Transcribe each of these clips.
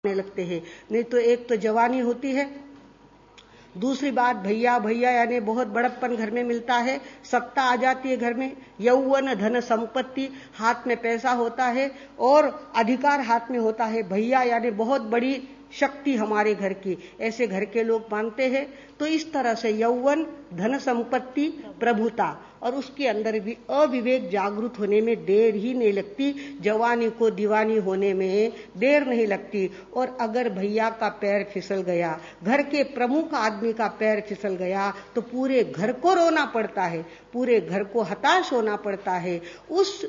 लगते हैं। नहीं तो एक तो जवानी होती है, दूसरी बात भैया भैया यानी बहुत बड़प्पन घर में मिलता है, सत्ता आ जाती है घर में, यौवन धन संपत्ति, हाथ में पैसा होता है और अधिकार हाथ में होता है। भैया यानी बहुत बड़ी शक्ति हमारे घर की, ऐसे घर के लोग मानते हैं। तो इस तरह से यौवन धन संपत्ति प्रभुता और उसके अंदर भी अविवेक जागृत होने में देर ही नहीं लगती, जवानी को दीवानी होने में देर नहीं लगती। और अगर भैया का पैर फिसल गया, घर के प्रमुख आदमी का पैर फिसल गया, तो पूरे घर को रोना पड़ता है, पूरे घर को हताश होना पड़ता है। उस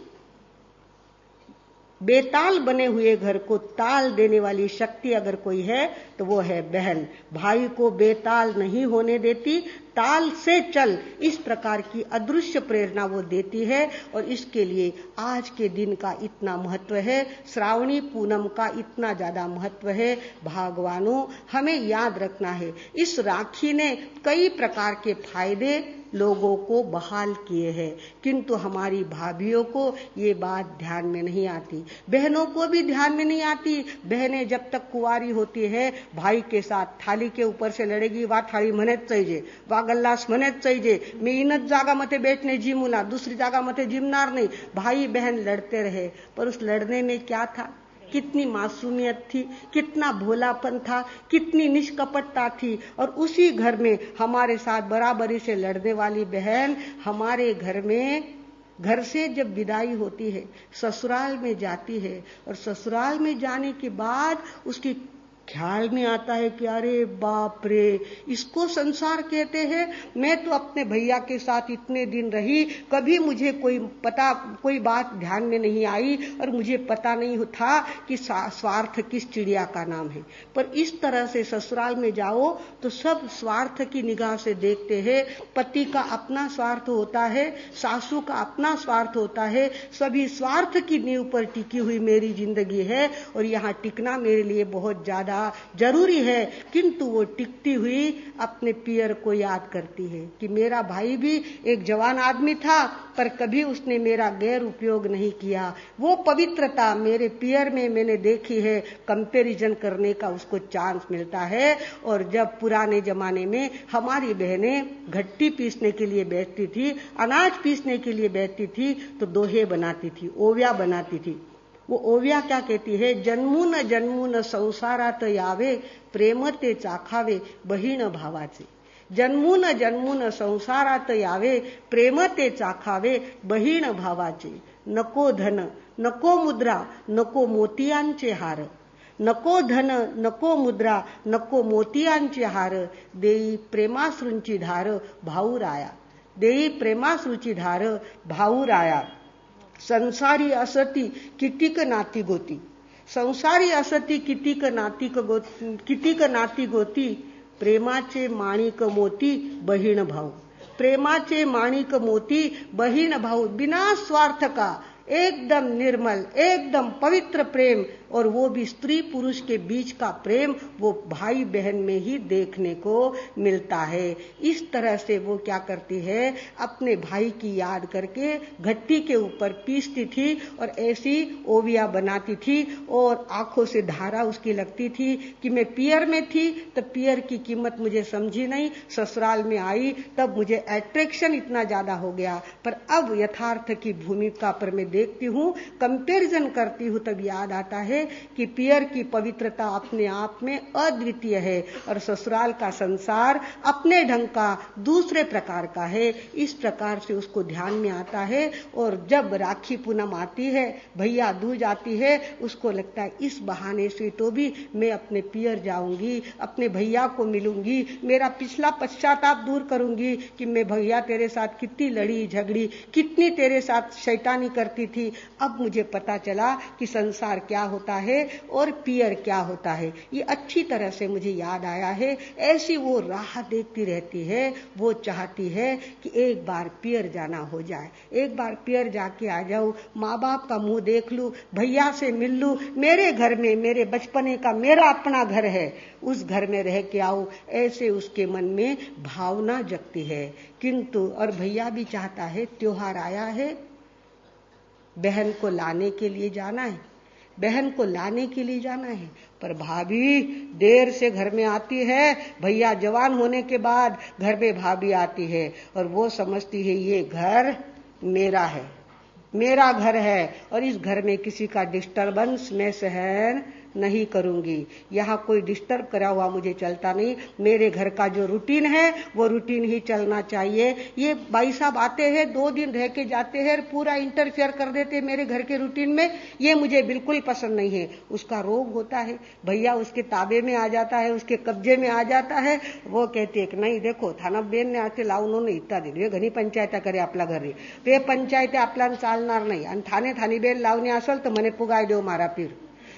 बेताल बने हुए घर को ताल देने वाली शक्ति अगर कोई है तो वो है बहन। भाई को बेताल नहीं होने देती, ताल से चल, इस प्रकार की अदृश्य प्रेरणा वो देती है। और इसके लिए आज के दिन का इतना महत्व है, श्रावणी पूनम का इतना ज्यादा महत्व है। भगवानों, हमें याद रखना है, इस राखी ने कई प्रकार के फायदे लोगों को बहाल किए हैं, किंतु हमारी भाभियों को ये बात ध्यान में नहीं आती, बहनों को भी ध्यान में नहीं आती। बहनें जब तक कुंवारी होती है, भाई के साथ थाली के ऊपर से लड़ेगी, वा थाळी मनेच चाहिए, वा गल्लास मनेच चाहिए, मैं इनच जागा मते बैठने जिमुला, दूसरी जागा मते जिमनार नहीं। भाई बहन लड़ते रहे, पर उस लड़ने में क्या था, कितनी मासूमियत थी, कितना भोलापन था, कितनी निष्कपटता थी। और उसी घर में हमारे साथ बराबरी से लड़ने वाली बहन हमारे घर में, घर से जब विदाई होती है, ससुराल में जाती है, और ससुराल में जाने के बाद उसकी ख्याल में आता है कि अरे बाप रे, इसको संसार कहते हैं। मैं तो अपने भैया के साथ इतने दिन रही, कभी मुझे कोई बात ध्यान में नहीं आई, और मुझे पता नहीं था कि स्वार्थ किस चिड़िया का नाम है। पर इस तरह से ससुराल में जाओ तो सब स्वार्थ की निगाह से देखते हैं। पति का अपना स्वार्थ होता है, सासू का अपना स्वार्थ होता है, सभी स्वार्थ की नींव पर टिकी हुई मेरी जिंदगी है, और यहाँ टिकना मेरे लिए बहुत ज्यादा जरूरी है। किंतु वो टिकती हुई अपने पियर को याद करती है कि मेरा भाई भी एक जवान आदमी था, पर कभी उसने मेरा गैर उपयोग नहीं किया। वो पवित्रता मेरे पियर में मैंने देखी है, कंपैरिजन करने का उसको चांस मिलता है। और जब पुराने जमाने में हमारी बहनें घट्टी पीसने के लिए बैठती थी, अनाज पीसने के लिए बैठती थी, तो दोहे बनाती थी, ओव्या बनाती थी। वो ओव्या क्या कहती है, जन्मू न संसारात यावे, प्रेम ते चाखावे बहीण भावाचे। जन्मू न संसारात यावे, प्रेम ते चाखावे बहीण भावाचे। नको धन नको मुद्रा नको मोतियांचे हार, नको धन नको मुद्रा नको मोतियांचे हार, देई प्रेमाश्रूंची धार भाऊराया, देई प्रेमाश्रूची धार भाऊराया। संसारी असती कितीक नाती गोती, संसारी असती कितीक नाती गोती, प्रेमाचे माणिक मोती बहीण भाऊ, प्रेमाचे माणिक मोती बहीण भाऊ। बिना स्वार्थ का एकदम निर्मल, एकदम पवित्र प्रेम, और वो भी स्त्री पुरुष के बीच का प्रेम, वो भाई बहन में ही देखने को मिलता है। इस तरह से वो क्या करती है, अपने भाई की याद करके घट्टी के ऊपर पीसती थी और ऐसी ओविया बनाती थी, और आंखों से धारा उसकी लगती थी कि मैं पियर में थी तो पियर की कीमत मुझे समझी नहीं, ससुराल में आई तब मुझे अट्रैक्शन इतना ज्यादा हो गया, पर अब यथार्थ की भूमिका पर मैं देखती हूँ, कंपैरिजन करती हूँ, तब याद आता है कि पियर की पवित्रता अपने आप में अद्वितीय है, और ससुराल का संसार अपने ढंग का दूसरे प्रकार का है। इस प्रकार से उसको ध्यान में आता है। और जब राखी पूनम आती है, भैया दूज आती है, उसको लगता है इस बहाने से तो भी मैं अपने पियर जाऊंगी, अपने भैया को मिलूंगी, मेरा पिछला पश्चाताप दूर करूंगी कि मैं भैया तेरे साथ कितनी लड़ी झगड़ी, कितनी तेरे साथ शैतानी करती थी। अब मुझे पता चला कि संसार क्या होता है और पियर क्या होता है, ये अच्छी तरह से मुझे याद आया है। ऐसी वो राह देखती रहती है, वो चाहती है कि एक बार पियर जाना हो जाए, एक बार पियर जाके आ जाऊं, माँ बाप का मुंह देख लूं, भैया से मिल लूं, मेरे घर में मेरे बचपने का मेरा अपना घर है, उस घर में रह के आऊं, ऐसे उसके मन में भावना जगती है। किंतु और भैया भी चाहता है, त्योहार आया है, बहन को लाने के लिए जाना है, बहन को लाने के लिए जाना है। पर भाभी देर से घर में आती है, भैया जवान होने के बाद घर में भाभी आती है और वो समझती है ये घर मेरा है, मेरा घर है और इस घर में किसी का डिस्टरबेंस मैं सहन नहीं करूंगी। यहाँ कोई डिस्टर्ब करा हुआ मुझे चलता नहीं। मेरे घर का जो रूटीन है वो रूटीन ही चलना चाहिए। ये भाई साहब आते हैं, 2 दिन रह के जाते हैं, पूरा इंटरफेयर कर देते हैं मेरे घर के रूटीन में, ये मुझे बिल्कुल पसंद नहीं है। उसका रोग होता है, भैया उसके ताबे में आ जाता है, उसके कब्जे में आ जाता है। वो कहते हैं नहीं देखो थाना बेन ने आते लावून नहीं इत्ता दिली, हे घणी पंचायत करे आपल्या घरी, ते पंचायत आपल्याला चालणार नाही आणि थानी बेन लावणे असेल तर म्हणे पुगाय देव मारा पीर।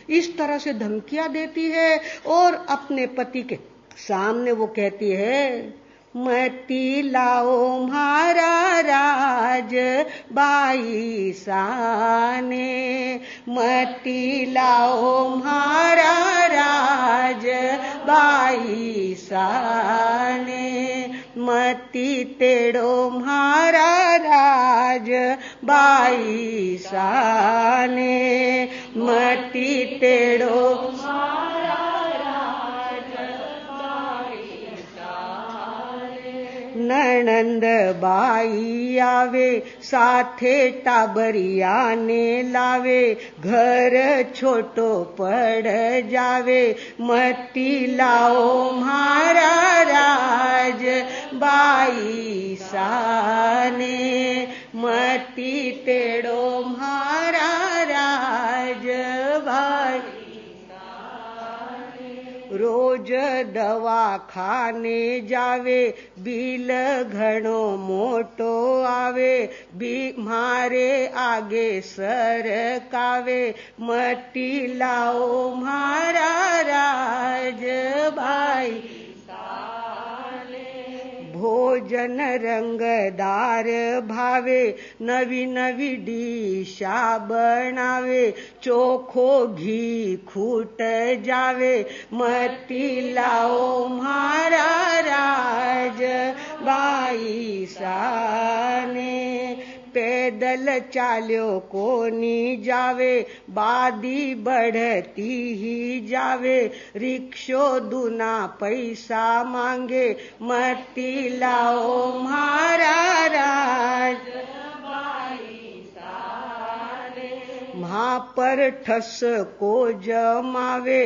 इस तरह से धमकियां देती है और अपने पति के सामने वो कहती है मती लाओ म्हारा राज बाई साने, मती लाओ म्हारा राज बाई साने, मती तेड़ो म्हारा राज बाई साने, मती तेड़ो म्हारा राज बाई साने। ननंद बाई आवे साथे टाबरिया ने लावे, घर छोटो पड़ जावे, मती लाओ म्हारा राज बाई साने, मती तेड़ो म्हारा राज बाई साने। रोज दवा खाने जावे, बिल घणो मोटो आवे, मारे आगे सरकावे, मती लाओ म्हारा राज बाई। भोजन रंगदार भावे, नवी नवी डिशा बनावे, चोखो घी खूट जावे, मती लाओ म्हारा राज बाई साने। पैदल चाल्यो कोनी जावे, बादी बढ़ती ही जावे, रिक्शो दूना पैसा मांगे, मती लाओ म्हारा राज बाई साने। महा पर ठस को जमावे,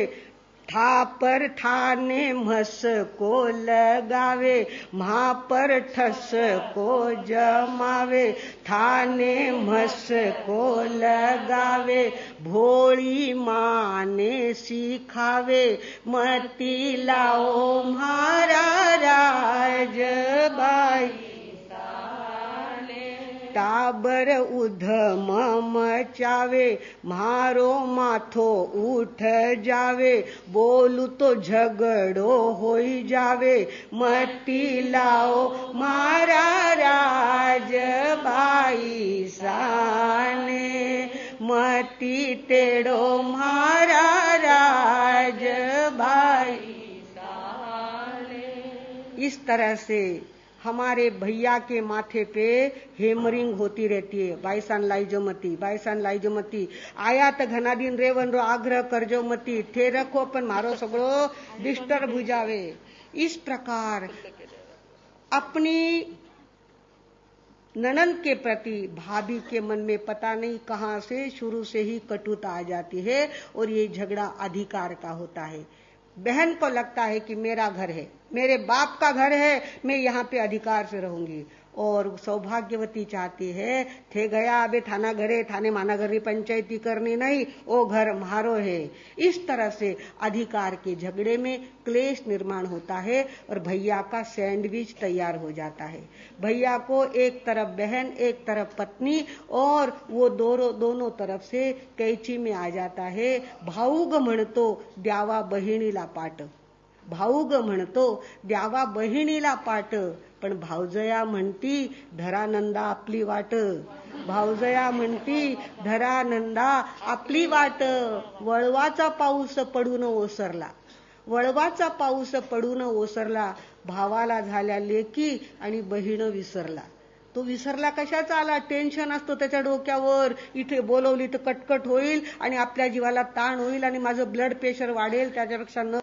ठा पर ठाने मस को लगावे, महा पर ठस को जमावे, ठाने मस को लगावे, भोली माने सिखावे, मती लाओ म्हारा राज बाई। टाबर उधम मचावे, मारो माथो उठ जावे, बोलू तो झगड़ो होई जावे, मती लाओ म्हारा राज बाई साने, मती तेड़ो म्हारा राज बाई साने। इस तरह से हमारे भैया के माथे पे हेमरिंग होती रहती है, बाईसान लाइजो मती, बाईसान लाइजो मती, आया तो घना दिन रेवन रो आग्रह करजो मती, थे रखो पण मारो सगळो डिस्टर्ब हो जावे। इस प्रकार अपनी ननंद के प्रति भाभी के मन में पता नहीं कहां से शुरू से ही कटुता आ जाती है और ये झगड़ा अधिकार का होता है। बहन को लगता है कि मेरा घर है, मेरे बाप का घर है, मैं यहाँ पे अधिकार से रहूंगी, और सौभाग्यवती चाहती है थे गया अबे थाना घरे, थाने माना घरी पंचायती करनी नहीं, वो घर म्हारो है। इस तरह से अधिकार के झगड़े में क्लेश निर्माण होता है और भैया का सैंडविच तैयार हो जाता है। भैया को एक तरफ बहन, एक तरफ पत्नी, और वो दोनों तरफ से कैची में आ जाता है। भाऊग म्हणतो द्यावा बहिणीला पाट, भाऊग म्हणतो द्यावा बहिणीला पाट, पण भावजया म्हणती धरानंदा आपली वाट, भावजया म्हणती धरानंदा आपली वाट। वळवाचा पाऊस पडून ओसरला, वळवाचा पाऊस पडून ओसरला, भावाला झाल्या लेकी आणि बहीण विसरला। तो विसरला कशाचा आला? टेन्शन असतो त्याच्या डोक्यावर, इथे बोलवली तर कटकट होईल आणि आपल्या जीवाला ताण होईल आणि माझं ब्लड प्रेशर वाढेल, त्याच्यापेक्षा न